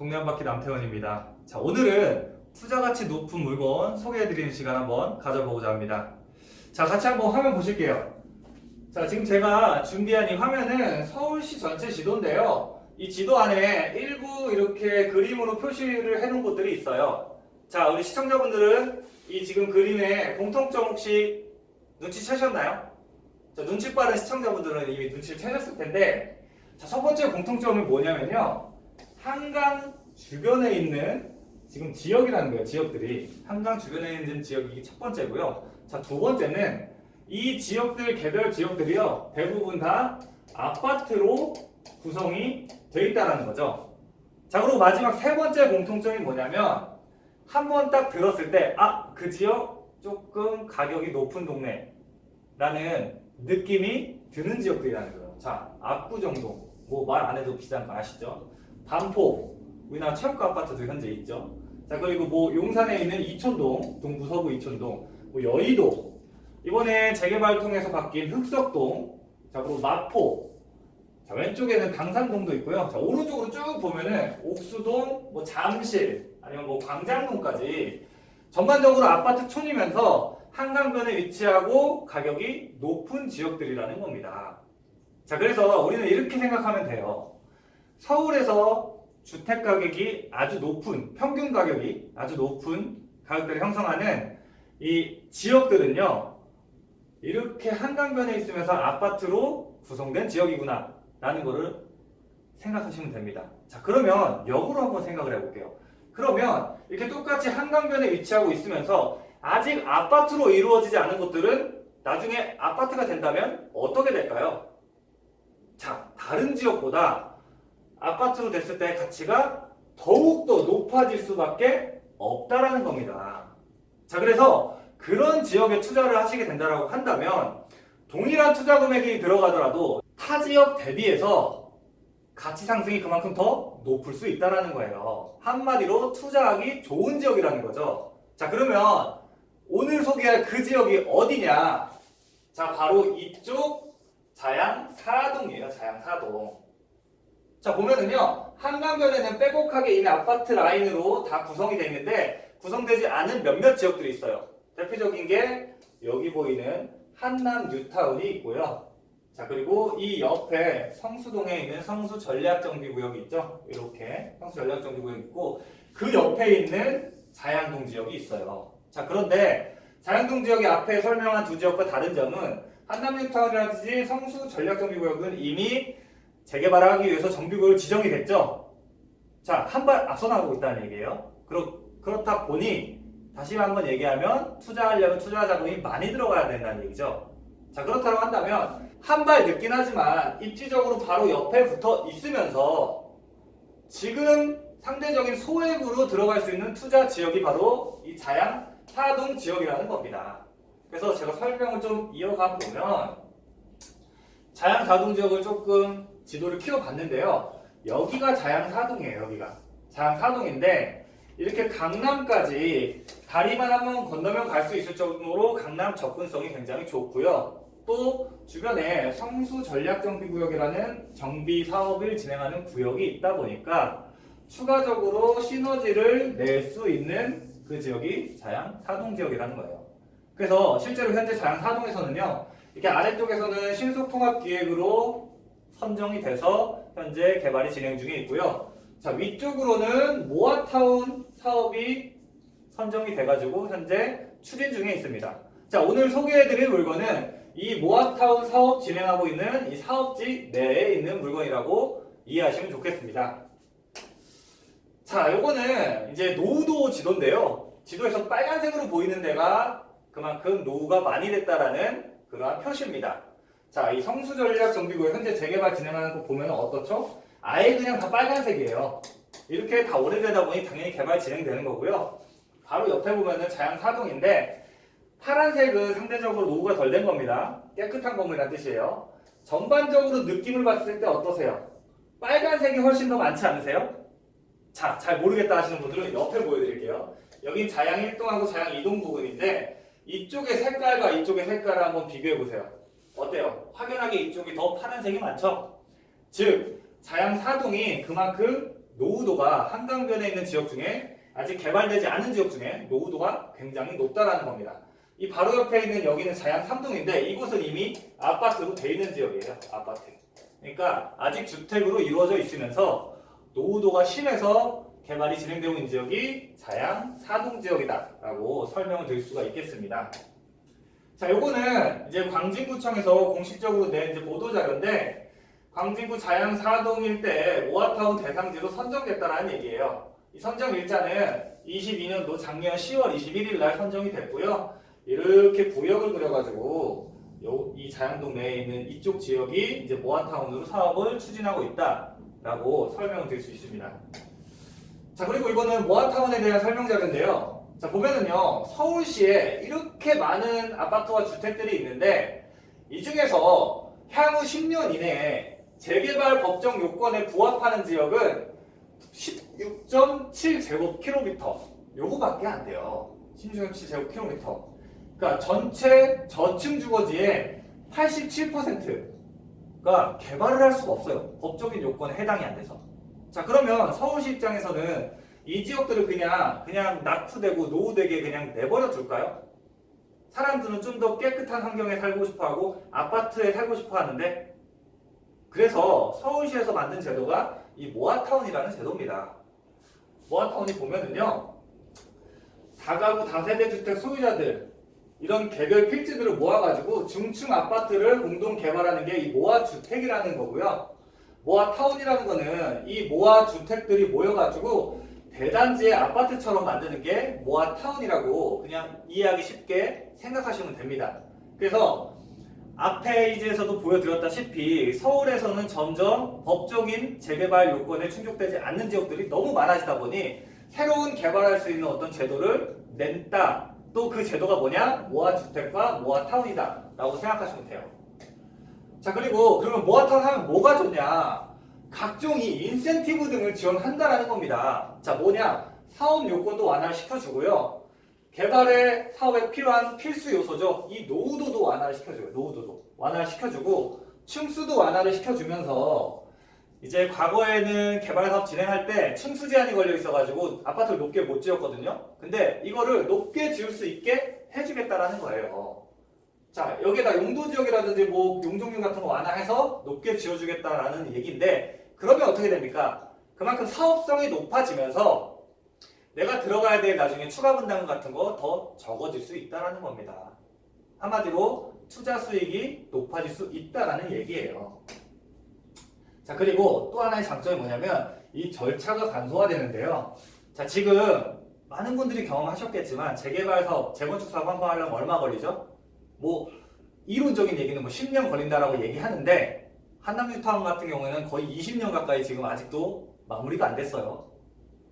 동네 한 바퀴 남태원입니다. 자, 오늘은 투자 가치 높은 물건 소개해드리는 시간 한번 가져보고자 합니다. 자, 같이 한번 화면 보실게요. 자, 지금 제가 준비한 이 화면은 서울시 전체 지도인데요. 이 지도 안에 일부 이렇게 그림으로 표시를 해놓은 곳들이 있어요. 자, 우리 시청자분들은 이 지금 그림의 공통점 혹시 눈치채셨나요? 자, 눈치 빠른 시청자분들은 이미 눈치를 채셨을 텐데, 자, 첫 번째 공통점은 뭐냐면요. 한강 주변에 있는 지금 지역이라는 거예요. 지역들이 한강 주변에 있는 지역이 첫 번째고요. 자, 두 번째는 이 지역들 개별 지역들이요 대부분 다 아파트로 구성이 되어 있다는 거죠. 자, 그리고 마지막 세 번째 공통점이 뭐냐면 한번 딱 들었을 때 그 지역 조금 가격이 높은 동네라는 느낌이 드는 지역들이라는 거예요. 자, 압구정동 뭐 말 안 해도 비싼 거 아시죠? 반포, 우리나라 최고가 아파트도 현재 있죠. 자, 그리고 뭐 용산에 있는 이촌동, 동부 서구 이촌동, 뭐 여의도, 이번에 재개발 통해서 바뀐 흑석동, 자, 그리고 마포, 자, 왼쪽에는 당산동도 있고요. 자, 오른쪽으로 쭉 보면은 옥수동, 뭐 잠실, 아니면 뭐 광장동까지 전반적으로 아파트촌이면서 한강변에 위치하고 가격이 높은 지역들이라는 겁니다. 자, 그래서 우리는 이렇게 생각하면 돼요. 서울에서 주택 가격이 아주 높은, 평균 가격이 아주 높은 가격대를 형성하는 이 지역들은요, 이렇게 한강변에 있으면서 아파트로 구성된 지역이구나 라는 거를 생각하시면 됩니다. 자, 그러면 역으로 한번 생각을 해볼게요. 그러면 이렇게 똑같이 한강변에 위치하고 있으면서 아직 아파트로 이루어지지 않은 곳들은 나중에 아파트가 된다면 어떻게 될까요? 자, 다른 지역보다 아파트로 됐을 때 가치가 더욱더 높아질 수밖에 없다라는 겁니다. 자, 그래서 그런 지역에 투자를 하시게 된다고 한다면 동일한 투자 금액이 들어가더라도 타 지역 대비해서 가치 상승이 그만큼 더 높을 수 있다는 거예요. 한마디로 투자하기 좋은 지역이라는 거죠. 자, 그러면 오늘 소개할 그 지역이 어디냐? 자, 바로 이쪽 자양사동이에요. 자양사동. 자, 보면은요, 한강변에는 빼곡하게 이미 아파트 라인으로 다 구성이 되어 있는데 구성되지 않은 몇몇 지역들이 있어요. 대표적인 게 여기 보이는 한남 뉴타운이 있고요. 자, 그리고 이 옆에 성수동에 있는 성수전략정비구역이 있죠. 이렇게 성수전략정비구역이 있고 그 옆에 있는 자양동 지역이 있어요. 자, 그런데 자양동 지역의 앞에 설명한 두 지역과 다른 점은 한남 뉴타운이라든지 성수전략정비구역은 이미 재개발을 하기 위해서 정비구역을 지정이 됐죠. 자, 한 발 앞서 나가고 있다는 얘기예요. 그렇다 보니 다시 한번 얘기하면 투자하려면 투자 자금이 많이 들어가야 된다는 얘기죠. 자, 그렇다고 한다면 한 발 늦긴 하지만 입지적으로 바로 옆에 붙어 있으면서 지금 상대적인 소액으로 들어갈 수 있는 투자 지역이 바로 이 자양 사동 지역이라는 겁니다. 그래서 제가 설명을 좀 이어가 보면 자양 사동 지역을 조금 지도를 키워봤는데요. 여기가 자양사동이에요. 여기가 자양사동인데 이렇게 강남까지 다리만 한번 건너면 갈 수 있을 정도로 강남 접근성이 굉장히 좋고요. 또 주변에 성수전략정비구역이라는 정비 사업을 진행하는 구역이 있다 보니까 추가적으로 시너지를 낼 수 있는 그 지역이 자양사동 지역이라는 거예요. 그래서 실제로 현재 자양사동에서는요. 이렇게 아래쪽에서는 신속통합기획으로 선정이 돼서 현재 개발이 진행 중에 있고요. 자, 위쪽으로는 모아타운 사업이 선정이 돼가지고 현재 추진 중에 있습니다. 자, 오늘 소개해드릴 물건은 이 모아타운 사업 진행하고 있는 이 사업지 내에 있는 물건이라고 이해하시면 좋겠습니다. 자, 요거는 이제 노후도 지도인데요. 지도에서 빨간색으로 보이는 데가 그만큼 노후가 많이 됐다라는 그러한 표시입니다. 자, 이 성수전략정비구역 현재 재개발 진행하는 거 보면 어떻죠? 아예 그냥 다 빨간색이에요. 이렇게 다 오래되다 보니 당연히 개발 진행되는 거고요. 바로 옆에 보면은 자양사동인데 파란색은 상대적으로 노후가 덜 된 겁니다. 깨끗한 건물이라는 뜻이에요. 전반적으로 느낌을 봤을 때 어떠세요? 빨간색이 훨씬 더 많지 않으세요? 자, 잘 모르겠다 하시는 분들은 옆에 보여드릴게요. 여긴 자양 1동하고 자양 2동 부근인데 이쪽의 색깔과 이쪽의 색깔을 한번 비교해보세요. 어때요? 확연하게 이쪽이 더 파란색이 많죠? 즉, 자양 4동이 그만큼 노후도가 한강변에 있는 지역 중에 아직 개발되지 않은 지역 중에 노후도가 굉장히 높다라는 겁니다. 이 바로 옆에 있는 여기는 자양 3동인데 이곳은 이미 아파트로 돼 있는 지역이에요. 아파트. 그러니까 아직 주택으로 이루어져 있으면서 노후도가 심해서 개발이 진행되고 있는 지역이 자양 4동 지역이다라고 설명을 드릴 수가 있겠습니다. 자, 요거는 이제 광진구청에서 공식적으로 낸 이제 보도자료인데 광진구 자양 4동 일대 모아타운 대상지로 선정됐다는 얘기예요. 이 선정 일자는 22년도 작년 10월 21일 날 선정이 됐고요. 이렇게 구역을 그려가지고 이 자양동 내에 있는 이쪽 지역이 이제 모아타운으로 사업을 추진하고 있다라고 설명을 드릴 수 있습니다. 자, 그리고 이거는 모아타운에 대한 설명자료인데요. 자, 보면은요, 서울시에 이렇게 많은 아파트와 주택들이 있는데 이 중에서 향후 10년 이내에 재개발 법정 요건에 부합하는 지역은 16.7제곱킬로미터 요거밖에 안 돼요. 16.7제곱킬로미터. 그러니까 전체 저층 주거지의 87%가 개발을 할 수가 없어요. 법적인 요건에 해당이 안 돼서. 자, 그러면 서울시 입장에서는 이 지역들을 그냥 낙후되고 노후되게 그냥 내버려 둘까요? 사람들은 좀 더 깨끗한 환경에 살고 싶어하고 아파트에 살고 싶어하는데 그래서 서울시에서 만든 제도가 이 모아타운이라는 제도입니다. 모아타운이 보면은요, 다가구 다세대 주택 소유자들 이런 개별 필지들을 모아가지고 중층 아파트를 공동 개발하는 게 이 모아주택이라는 거고요. 모아타운이라는 거는 이 모아주택들이 모여가지고 대단지의 아파트처럼 만드는 게 모아타운이라고 그냥 이해하기 쉽게 생각하시면 됩니다. 그래서 앞 페이지에서도 보여드렸다시피 서울에서는 점점 법적인 재개발 요건에 충족되지 않는 지역들이 너무 많아지다 보니 새로운 개발할 수 있는 어떤 제도를 냈다. 또 그 제도가 뭐냐? 모아주택과 모아타운이다 라고 생각하시면 돼요. 자, 그리고 그러면 모아타운 하면 뭐가 좋냐? 각종 이 인센티브 등을 지원한다라는 겁니다. 자, 뭐냐? 사업 요건도 완화를 시켜주고요. 개발의 사업에 필요한 필수 요소죠. 이 노후도도 완화를 시켜줘요. 노후도도 완화를 시켜주고 층수도 완화를 시켜주면서 이제 과거에는 개발 사업 진행할 때 층수 제한이 걸려 있어가지고 아파트를 높게 못 지었거든요. 근데 이거를 높게 지을 수 있게 해주겠다라는 거예요. 자, 여기에다 용도지역이라든지 뭐 용적률 같은 거 완화해서 높게 지어주겠다라는 얘기인데 그러면 어떻게 됩니까? 그만큼 사업성이 높아지면서 내가 들어가야 될 나중에 추가 분담금 같은 거 더 적어질 수 있다라는 겁니다. 한마디로 투자 수익이 높아질 수 있다라는 얘기예요. 자, 그리고 또 하나의 장점이 뭐냐면 이 절차가 간소화되는데요. 자, 지금 많은 분들이 경험하셨겠지만 재개발 사업, 재건축 사업 한 번 하려면 얼마 걸리죠? 뭐 이론적인 얘기는 뭐 10년 걸린다라고 얘기하는데 한남뉴타운 같은 경우에는 거의 20년 가까이 지금 아직도 마무리가 안 됐어요.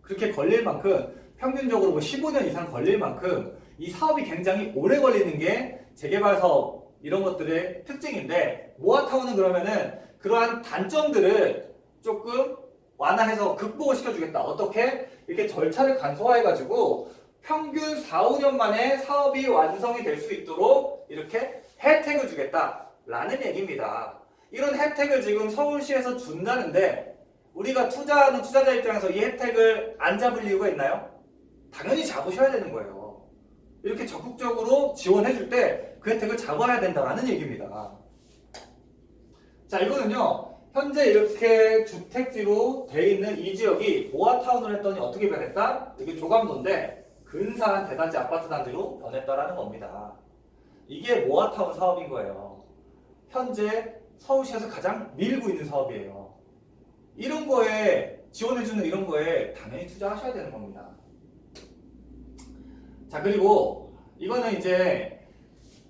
그렇게 걸릴 만큼 평균적으로 뭐 15년 이상 걸릴 만큼 이 사업이 굉장히 오래 걸리는 게 재개발 사업 이런 것들의 특징인데 모아타운은 그러면은 그러한 단점들을 조금 완화해서 극복을 시켜주겠다. 어떻게? 이렇게 절차를 간소화해가지고 평균 4, 5년 만에 사업이 완성이 될 수 있도록 이렇게 혜택을 주겠다라는 얘기입니다. 이런 혜택을 지금 서울시에서 준다는데 우리가 투자하는 투자자 입장에서 이 혜택을 안 잡을 이유가 있나요? 당연히 잡으셔야 되는 거예요. 이렇게 적극적으로 지원해줄 때 그 혜택을 잡아야 된다는 얘기입니다. 자, 이거는요, 현재 이렇게 주택지로 돼 있는 이 지역이 모아타운을 했더니 어떻게 변했다? 이게 조감도인데 근사한 대단지 아파트 단지로 변했다라는 겁니다. 이게 모아타운 사업인 거예요. 현재 서울시에서 가장 밀고 있는 사업이에요. 이런 거에 지원해주는 이런 거에 당연히 투자하셔야 되는 겁니다. 자, 그리고 이거는 이제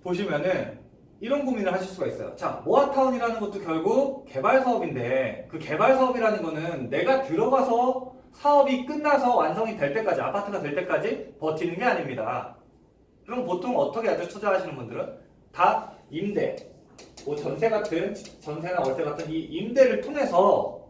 보시면은 이런 고민을 하실 수가 있어요. 자, 모아타운이라는 것도 결국 개발 사업인데 그 개발 사업이라는 거는 내가 들어가서 사업이 끝나서 완성이 될 때까지 아파트가 될 때까지 버티는 게 아닙니다. 그럼 보통 어떻게 하죠? 투자하시는 분들은 다 임대, 뭐 전세나 월세 같은 이 임대를 통해서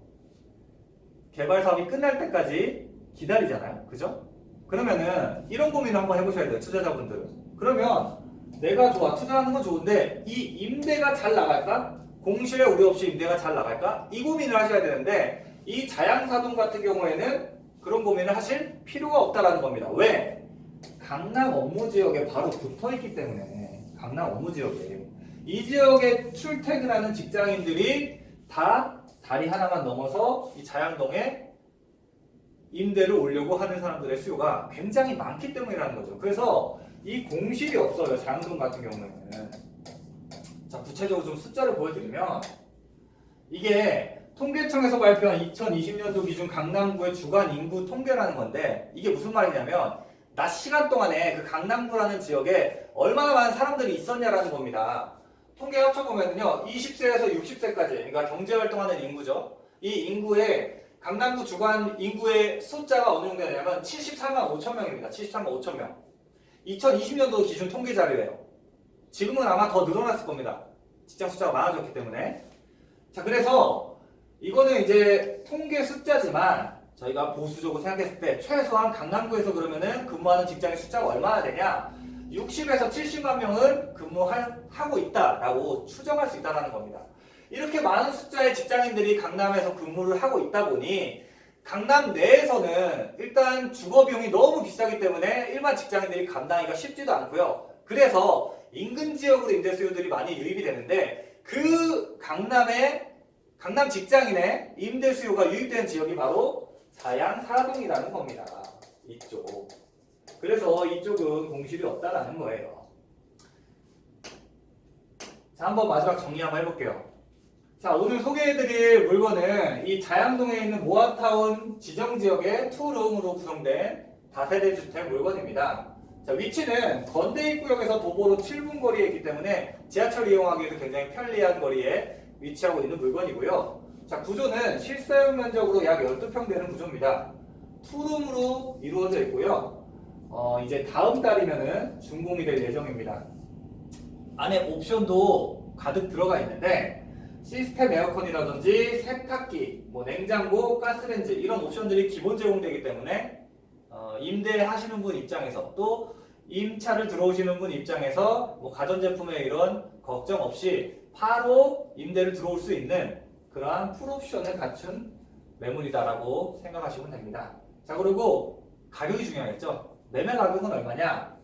개발 사업이 끝날 때까지 기다리잖아요. 그죠? 그러면은 이런 고민을 한번 해보셔야 돼요. 투자자분들은. 그러면 내가 좋아, 투자하는 건 좋은데 이 임대가 잘 나갈까? 공실에 우려 없이 임대가 잘 나갈까? 이 고민을 하셔야 되는데 이 자양사동 같은 경우에는 그런 고민을 하실 필요가 없다라는 겁니다. 왜? 강남 업무지역에 바로 붙어있기 때문에 강남 업무지역에 이 지역에 출퇴근하는 직장인들이 다 다리 하나만 넘어서 이 자양동에 임대를 오려고 하는 사람들의 수요가 굉장히 많기 때문이라는 거죠. 그래서 이 공실이 없어요. 자양동 같은 경우에는. 자, 구체적으로 좀 숫자를 보여드리면 이게 통계청에서 발표한 2020년도 기준 강남구의 주간 인구 통계라는 건데 이게 무슨 말이냐면 낮 시간 동안에 그 강남구라는 지역에 얼마나 많은 사람들이 있었냐라는 겁니다. 통계 합쳐보면요 20세에서 60세까지 그러니까 경제활동하는 인구죠. 이 인구의 강남구 주간 인구의 숫자가 어느 정도 되냐면 73만 5천 명입니다. 73만 5천 명. 2020년도 기준 통계 자료예요. 지금은 아마 더 늘어났을 겁니다. 직장 숫자가 많아졌기 때문에. 자, 그래서 이거는 이제 통계 숫자지만 저희가 보수적으로 생각했을 때 최소한 강남구에서 그러면은 근무하는 직장의 숫자가 얼마나 되냐? 60에서 70만 명은 근무하고 있다라고 추정할 수 있다는 겁니다. 이렇게 많은 숫자의 직장인들이 강남에서 근무를 하고 있다 보니 강남 내에서는 일단 주거 비용이 너무 비싸기 때문에 일반 직장인들이 감당하기가 쉽지도 않고요. 그래서 인근 지역으로 임대 수요들이 많이 유입이 되는데 그 강남 직장인의 임대 수요가 유입되는 지역이 바로 자양사동이라는 겁니다. 이쪽. 그래서 이쪽은 공실이 없다라는 거예요. 자, 한번 마지막 정리 한번 해볼게요. 자, 오늘 소개해드릴 물건은 이 자양동에 있는 모아타운 지정지역의 투룸으로 구성된 다세대 주택 물건입니다. 자, 위치는 건대 입구역에서 도보로 7분 거리에 있기 때문에 지하철 이용하기에도 굉장히 편리한 거리에 위치하고 있는 물건이고요. 자, 구조는 실사용 면적으로 약 12평 되는 구조입니다. 투룸으로 이루어져 있고요. 이제 다음 달이면은 준공이 될 예정입니다. 안에 옵션도 가득 들어가 있는데 시스템 에어컨이라든지 세탁기, 냉장고, 가스레인지 이런 옵션들이 기본 제공되기 때문에 임대하시는 분 입장에서 또 임차를 들어오시는 분 입장에서 가전제품에 이런 걱정 없이 바로 임대를 들어올 수 있는 그러한 풀옵션을 갖춘 매물이다라고 생각하시면 됩니다. 자, 그리고 가격이 중요하겠죠. 매매 가격은 얼마냐?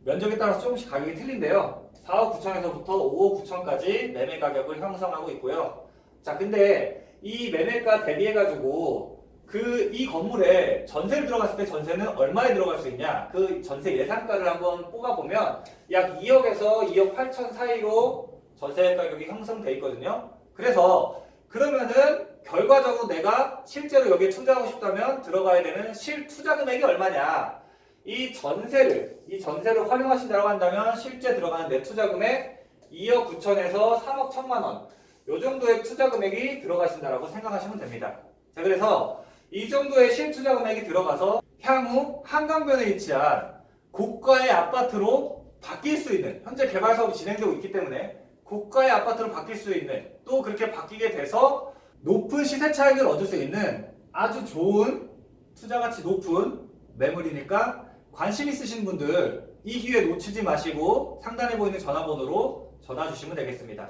면적에 따라서 조금씩 가격이 틀린데요. 4억 9천에서부터 5억 9천까지 매매 가격을 형성하고 있고요. 자, 근데 이 매매가 대비해가지고 이 건물에 전세를 들어갔을 때 전세는 얼마에 들어갈 수 있냐? 그 전세 예상가를 한번 뽑아보면 약 2억에서 2억 8천 사이로 전세 가격이 형성돼 있거든요. 그래서 그러면은 결과적으로 내가 실제로 여기에 투자하고 싶다면 들어가야 되는 실투자 금액이 얼마냐? 이 전세를 활용하신다고 한다면 실제 들어가는 내 투자 금액 2억 9천에서 3억 1천만 원. 요 정도의 투자 금액이 들어가신다라고 생각하시면 됩니다. 자, 그래서 이 정도의 실투자 금액이 들어가서 향후 한강변에 위치한 고가의 아파트로 바뀔 수 있는 현재 개발 사업이 진행되고 있기 때문에 고가의 아파트로 바뀔 수 있는 또 그렇게 바뀌게 돼서 높은 시세 차익을 얻을 수 있는 아주 좋은 투자 가치 높은 매물이니까 관심 있으신 분들 이 기회 놓치지 마시고 상단에 보이는 전화번호로 전화 주시면 되겠습니다.